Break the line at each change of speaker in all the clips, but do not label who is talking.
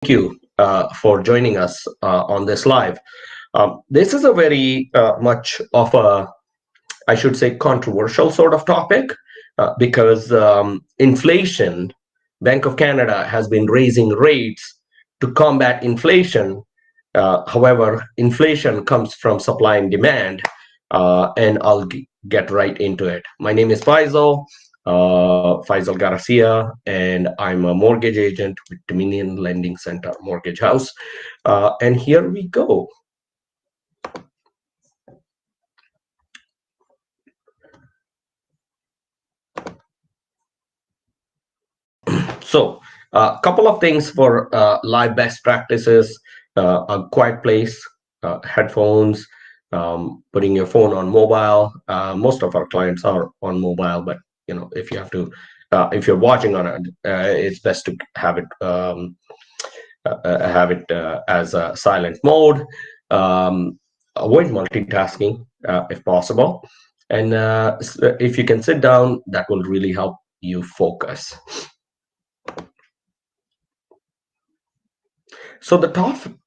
you for joining us on this live. This is a very much of a, I should say, controversial sort of topic because inflation, Bank of Canada has been raising rates to combat inflation. However, inflation comes from supply and demand, and I'll get right into it. My name is Faisal Garcia, and I'm a mortgage agent with Dominion Lending Center Mortgage House. And here we go. So, a couple of things for live best practices: a quiet place, headphones, putting your phone on mobile. Most of our clients are on mobile, but if you have to, if you're watching on it, it's best to have it as a silent mode. Avoid multitasking if possible, and if you can sit down, that will really help you focus. So the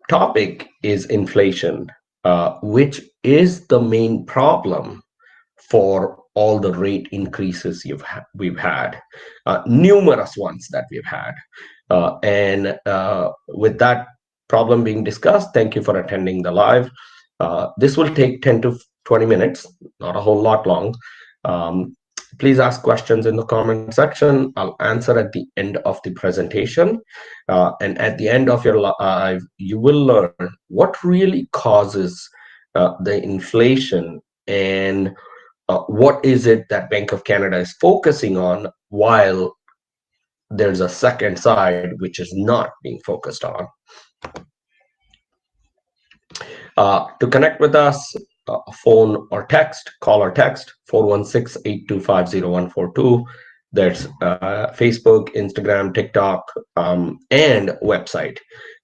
topic is inflation, which is the main problem for all the rate increases we've had, numerous ones that we've had. And with that problem being discussed, thank you for attending the live. This will take 10 to 20 minutes, not a whole lot long. Please ask questions in the comment section. I'll answer at the end of the presentation. And at the end of your live, you will learn what really causes the inflation and what is it that Bank of Canada is focusing on, while there's a second side which is not being focused on. To connect with us, phone or text, call or text 416-825-0142. There's Facebook, Instagram, TikTok, and website.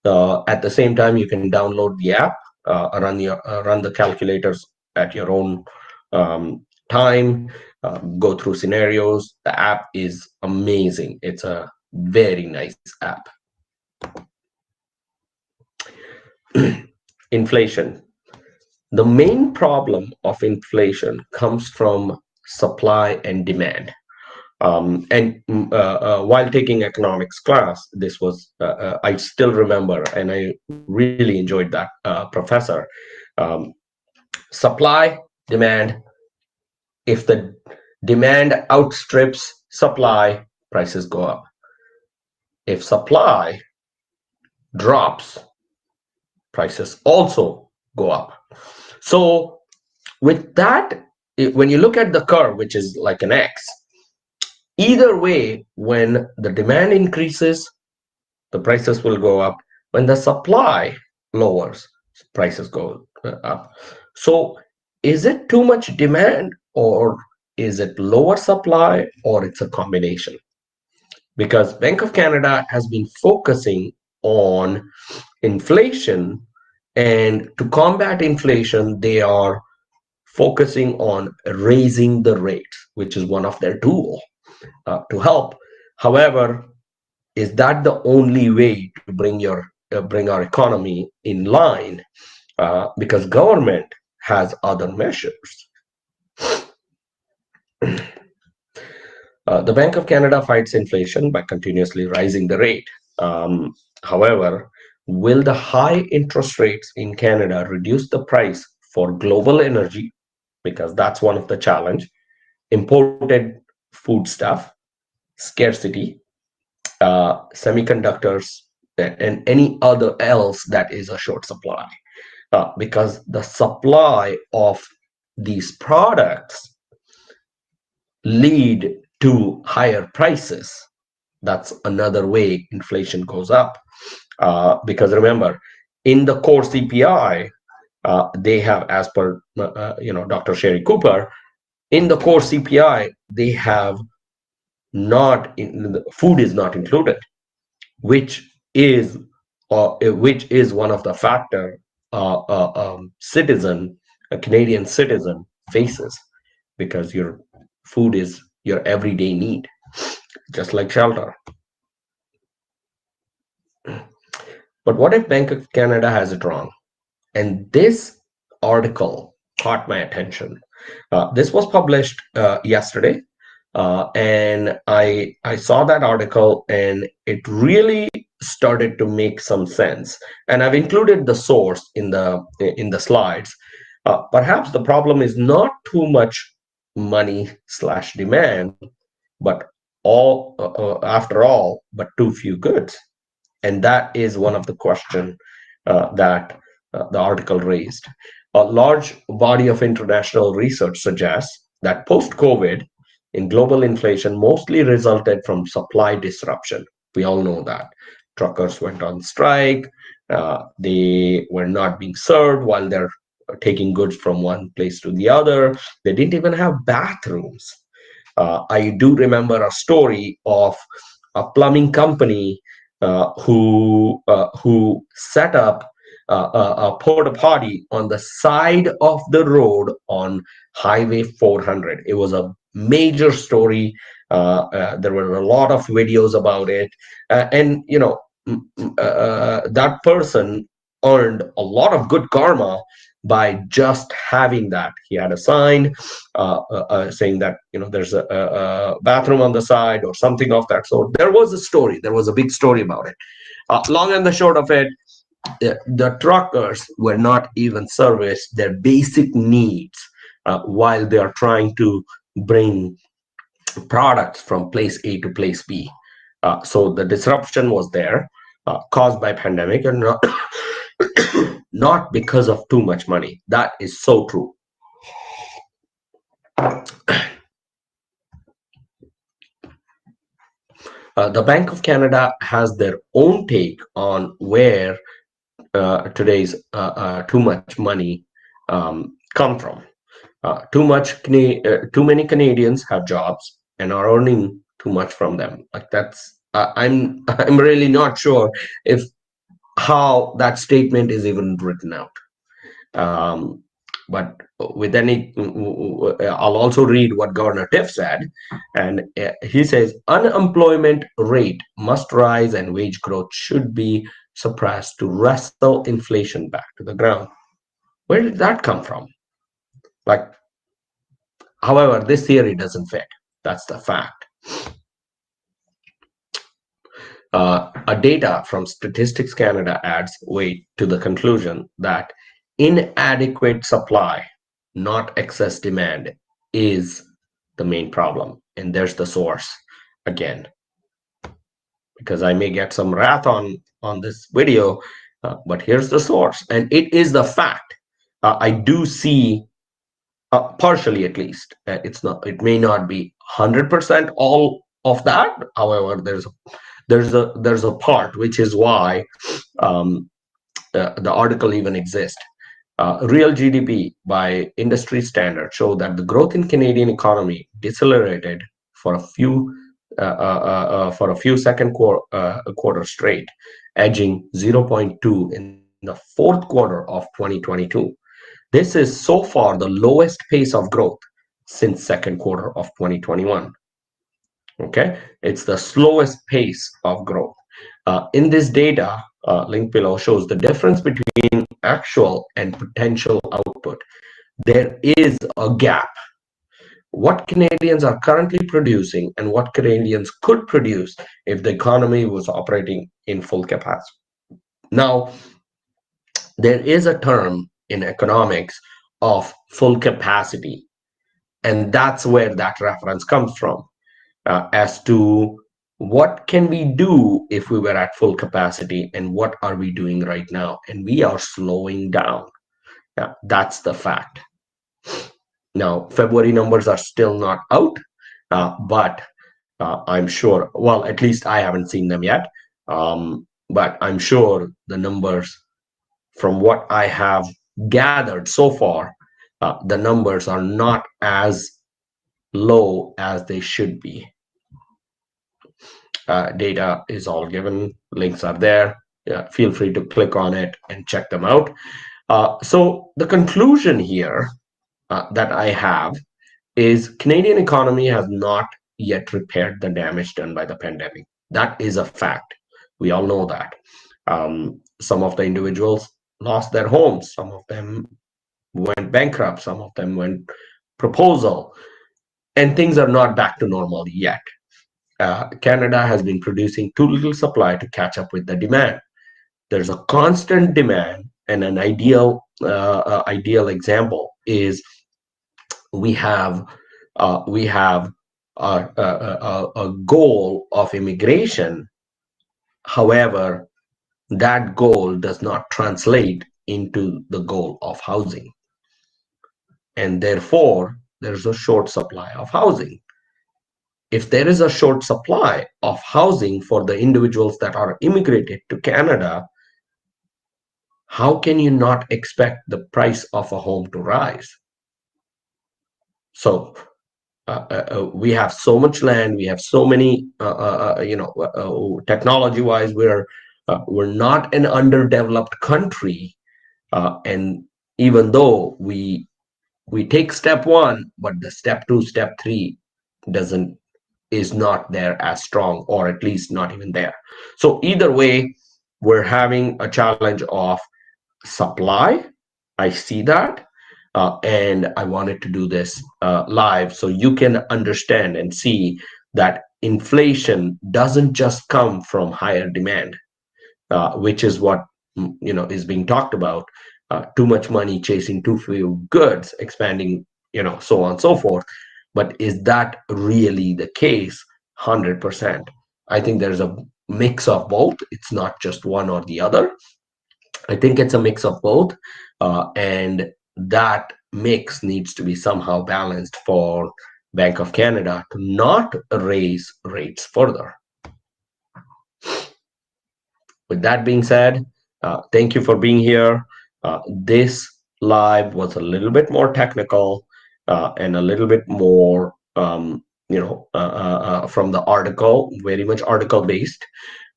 At the same time, you can download the app, run the calculators at your own time, go through scenarios. The app is amazing. It's a very nice app. Inflation. The main problem of inflation comes from supply and demand. While taking economics class, this was, I still remember, and I really enjoyed that professor. Supply, demand. If the demand outstrips supply, prices go up. If supply drops, prices also go up. So with that, when you look at the curve, which is like an X, either way, when the demand increases, the prices will go up. When the supply lowers, prices go up. So is it too much demand, or is it lower supply, or it's a combination? Because Bank of Canada has been focusing on inflation, and to combat inflation, they are focusing on raising the rates, which is one of their tools to help. However, is that the only way to bring our economy in line? Because government has other measures. The Bank of Canada fights inflation by continuously rising the rate. However, will the high interest rates in Canada reduce the price for global energy? Because that's one of the challenge. Imported food stuff, scarcity, semiconductors, and any other else that is a short supply. Because the supply of these products lead to higher prices. That's another way inflation goes up. Because remember, in the core CPI, they have, as per Dr. Sherry Cooper, in the core CPI, they have food is not included, which is one of the factor a Canadian citizen faces, because your food is your everyday need, just like shelter. But what if Bank of Canada has it wrong? And this article caught my attention. This was published yesterday, and I saw that article, and it really started to make some sense. And I've included the source in the slides. Perhaps the problem is not too much money slash demand, but after all, but too few goods. And that is one of the question that the article raised. A large body of international research suggests that post-COVID, in global inflation mostly resulted from supply disruption. We all know that. Truckers went on strike. They were not being served while they're taking goods from one place to the other. They didn't even have bathrooms. I do remember a story of a plumbing company who set up a porta potty on the side of the road on Highway 400. It was a major story. There were a lot of videos about it, and that person earned a lot of good karma by just having that. He had a sign saying that there's a bathroom on the side or something of that sort. There was a story. There was a big story about it. Long and the short of it, the truckers were not even serviced their basic needs while they are trying to bring products from place A to place B. So the disruption was there, caused by pandemic, and not, not because of too much money. That is so true. The Bank of Canada has their own take on where today's too much money come from. Too many Canadians have jobs and are earning too much from them. Like that's I'm really not sure if how that statement is even written out. Um, but with any, I'll also read what Governor Tiff said, and he says unemployment rate must rise and wage growth should be suppressed to wrestle inflation back to the ground. Where did that come from? Like, however, this theory doesn't fit. That's the fact. A data from Statistics Canada adds weight to the conclusion that inadequate supply, not excess demand, is the main problem. And there's the source again, because I may get some wrath on this video, but here's the source, and it is the fact. I do see, partially at least, it's not. It may not be 100% all of that. However, there's a part, which is why the article even exists. Real GDP by industry standards show that the growth in Canadian economy decelerated for a few second quarter straight, edging 0.2 in the fourth quarter of 2022. This is so far the lowest pace of growth since second quarter of 2021. Okay, it's the slowest pace of growth. In this data, link below shows the difference between actual and potential output. There is a gap. What Canadians are currently producing and what Canadians could produce if the economy was operating in full capacity. Now, there is a term in economics of full capacity, and that's where that reference comes from. As to what can we do if we were at full capacity and what are we doing right now, and we are slowing down. Yeah, that's the fact. Now February numbers are still not out, but I'm sure, well, at least I haven't seen them yet, but I'm sure the numbers, from what I have gathered so far, the numbers are not as low as they should be. Data is all given, links are there. Feel free to click on it and check them out. So the conclusion here that I have is Canadian economy has not yet repaired the damage done by the pandemic. That is a fact. We all know that. some of the individuals lost their homes, some of them went bankrupt, some of them went proposal, and things are not back to normal yet. Canada has been producing too little supply to catch up with the demand. There's a constant demand, and an ideal example is we have a goal of immigration. However, that goal does not translate into the goal of housing, and therefore there's a short supply of housing. If there is a short supply of housing for the individuals that are immigrated to Canada, how can you not expect the price of a home to rise? So we have so much land, we have so many, technology-wise, we're not an underdeveloped country, and even though we take step one, but the step two, step three doesn't is not there as strong, or at least not even there. So either way, we're having a challenge of supply. I see that, and I wanted to do this live so you can understand and see that inflation doesn't just come from higher demand, which is what is being talked about. Too much money chasing too few goods, expanding, so on and so forth. But is that really the case? 100%. I think there's a mix of both. It's not just one or the other. I think it's a mix of both, and that mix needs to be somehow balanced for Bank of Canada to not raise rates further. With that being said, thank you for being here. This live was a little bit more technical, and a little bit more, from the article, very much article based.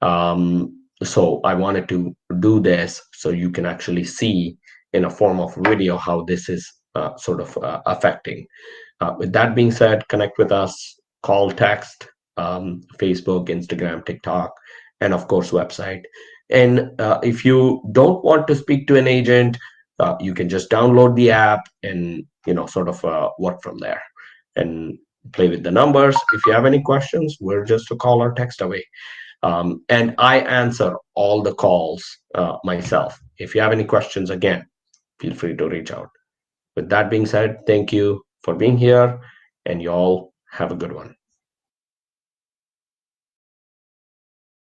So I wanted to do this so you can actually see in a form of video how this is sort of affecting. With that being said, connect with us, call, text, Facebook, Instagram, TikTok, and of course, website. And if you don't want to speak to an agent, you can just download the app and sort of work from there and play with the numbers. If you have any questions, we're just a call or text away. And I answer all the calls myself. If you have any questions, again, feel free to reach out. With that being said, thank you for being here, and you all have a good one.